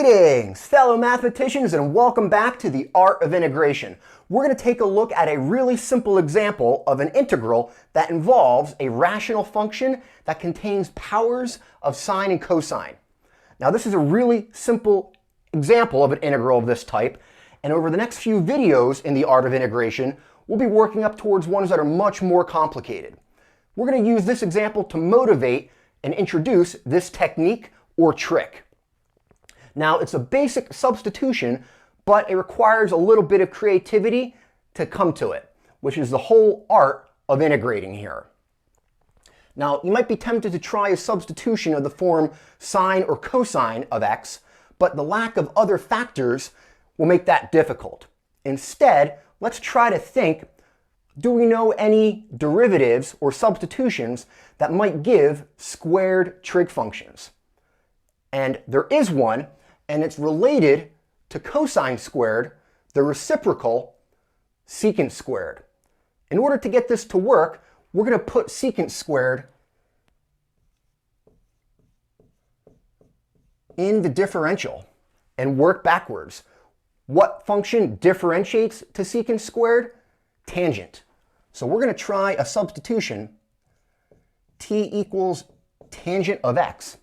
Greetings, fellow mathematicians, and welcome back to the Art of Integration. We're going to take a look at a really simple example of an integral that involves a rational function that contains powers of sine and cosine. Now, this is a really simple example of an integral of this type, and over the next few videos in the Art of Integration, we'll be working up towards ones that are much more complicated. We're going to use this example to motivate and introduce this technique or trick. Now, it's a basic substitution, but it requires a little bit of creativity to come to it, which is the whole art of integrating here. Now, you might be tempted to try a substitution of the form sine or cosine of x, but the lack of other factors will make that difficult. Instead, let's try to think, do we know any derivatives or substitutions that might give squared trig functions? And there is one, and it's related to cosine squared, the reciprocal secant squared. In order to get this to work, we're going to put secant squared in the differential and work backwards. What function differentiates to secant squared? Tangent. So we're going to try a substitution, t equals tangent of x,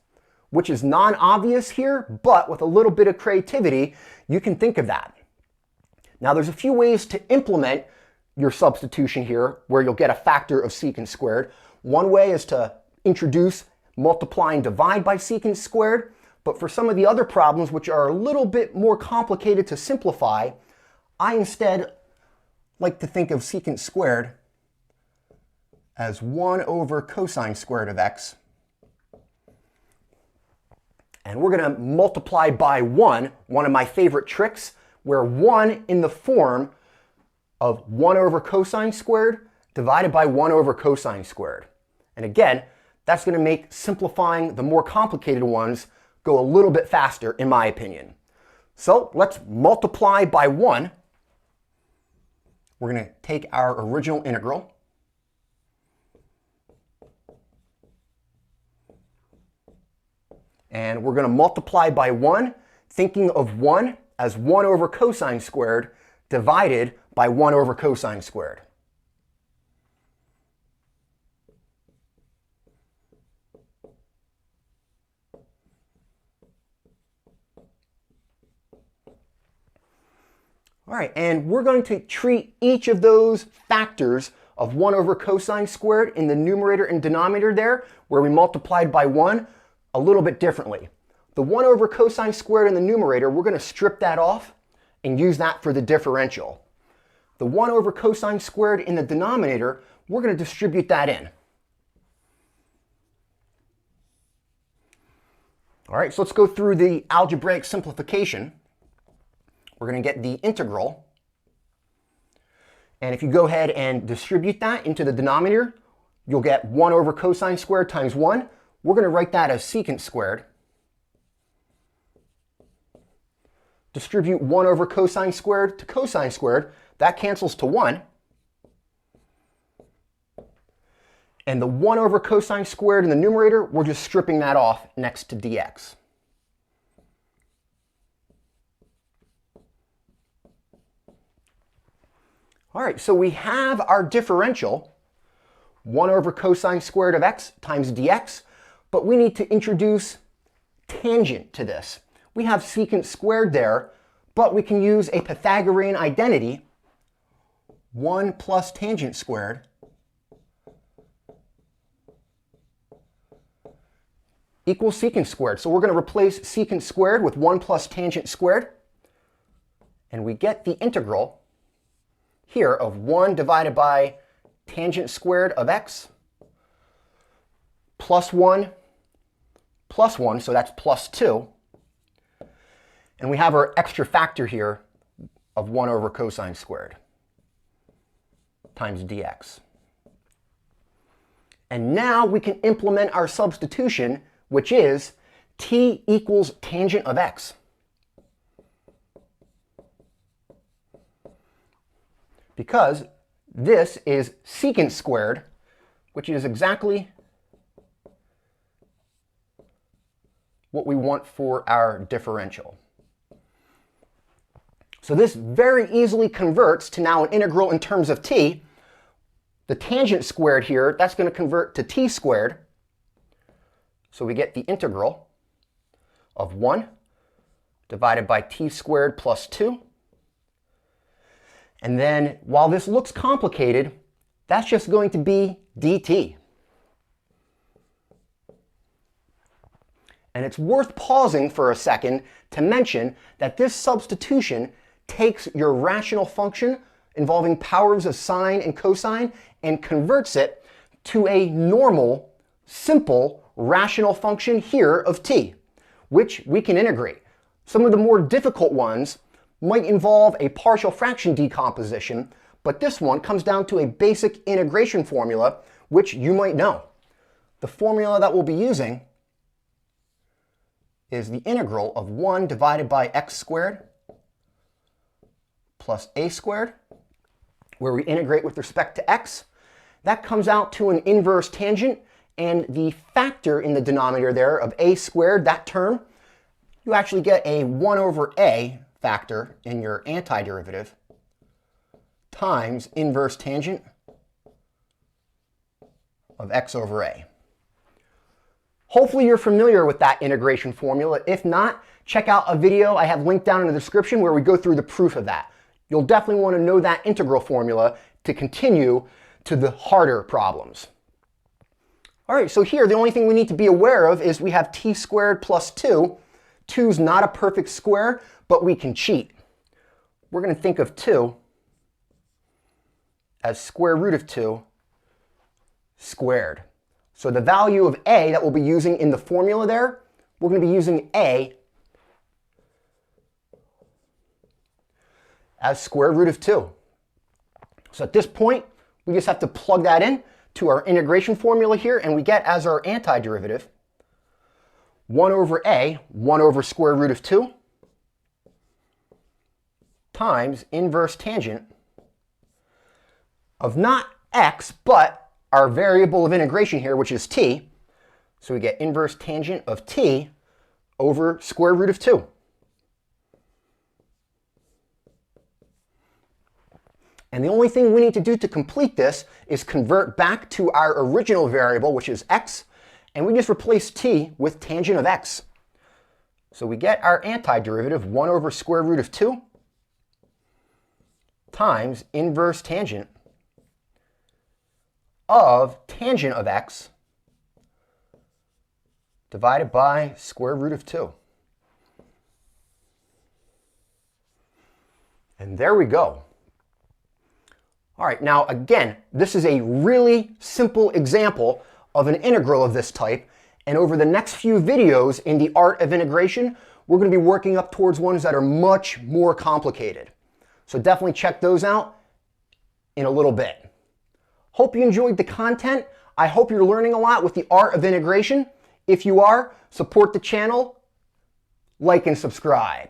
which is non-obvious here, but with a little bit of creativity, you can think of that. Now, there's a few ways to implement your substitution here, where you'll get a factor of secant squared. One way is to introduce multiply and divide by secant squared, but for some of the other problems, which are a little bit more complicated to simplify, I instead like to think of secant squared as 1 over cosine squared of x. And we're going to multiply by 1, one of my favorite tricks, where 1 in the form of 1 over cosine squared divided by 1 over cosine squared. And again, that's going to make simplifying the more complicated ones go a little bit faster, in my opinion. So let's multiply by 1. We're going to take our original integral, and we're going to multiply by 1, thinking of 1 as 1 over cosine squared divided by 1 over cosine squared. All right, and we're going to treat each of those factors of 1 over cosine squared in the numerator and denominator there, where we multiplied by 1, a little bit differently. The 1 over cosine squared in the numerator, we're going to strip that off and use that for the differential. The 1 over cosine squared in the denominator, we're going to distribute that in. All right, so let's go through the algebraic simplification. We're going to get the integral. And if you go ahead and distribute that into the denominator, you'll get 1 over cosine squared times 1. We're going to write that as secant squared. Distribute 1 over cosine squared to cosine squared. That cancels to 1. And the 1 over cosine squared in the numerator, we're just stripping that off next to dx. All right, so we have our differential, 1 over cosine squared of x times dx, but we need to introduce tangent to this. We have secant squared there, but we can use a Pythagorean identity, 1 plus tangent squared equals secant squared. So we're going to replace secant squared with 1 plus tangent squared, and we get the integral here of 1 divided by tangent squared of x plus 1, so that's plus 2. And we have our extra factor here of 1 over cosine squared times dx. And now we can implement our substitution, which is t equals tangent of x. Because this is secant squared, which is exactly what we want for our differential. So this very easily converts to now an integral in terms of t. The tangent squared here, that's going to convert to t squared. So we get the integral of 1 divided by t squared plus 2. And then, while this looks complicated, that's just going to be dt. And it's worth pausing for a second to mention that this substitution takes your rational function involving powers of sine and cosine and converts it to a normal, simple, rational function here of t, which we can integrate. Some of the more difficult ones might involve a partial fraction decomposition, but this one comes down to a basic integration formula, which you might know. The formula that we'll be using is the integral of 1 divided by x squared plus a squared, where we integrate with respect to x. That comes out to an inverse tangent, and the factor in the denominator there of a squared, that term, you actually get a 1 over a factor in your antiderivative times inverse tangent of x over a. Hopefully you're familiar with that integration formula. If not, check out a video I have linked down in the description where we go through the proof of that. You'll definitely want to know that integral formula to continue to the harder problems. All right, so here the only thing we need to be aware of is we have t squared plus 2. 2 is not a perfect square, but we can cheat. We're going to think of 2 as square root of 2 squared. So the value of a that we'll be using in the formula there, we're going to be using a as square root of 2. So at this point, we just have to plug that in to our integration formula here, and we get as our antiderivative 1 over a, 1 over square root of 2, times inverse tangent of not x, but our variable of integration here, which is t. So we get inverse tangent of t over square root of 2. And the only thing we need to do to complete this is convert back to our original variable, which is x, and we just replace t with tangent of x. So we get our antiderivative 1 over square root of 2 times inverse tangent of tangent of x divided by square root of 2. And there we go. All right, now again, this is a really simple example of an integral of this type, and over the next few videos in the art of integration, we're going to be working up towards ones that are much more complicated. So definitely check those out in a little bit. Hope you enjoyed the content. I hope you're learning a lot with the art of integration. If you are, support the channel, like and subscribe.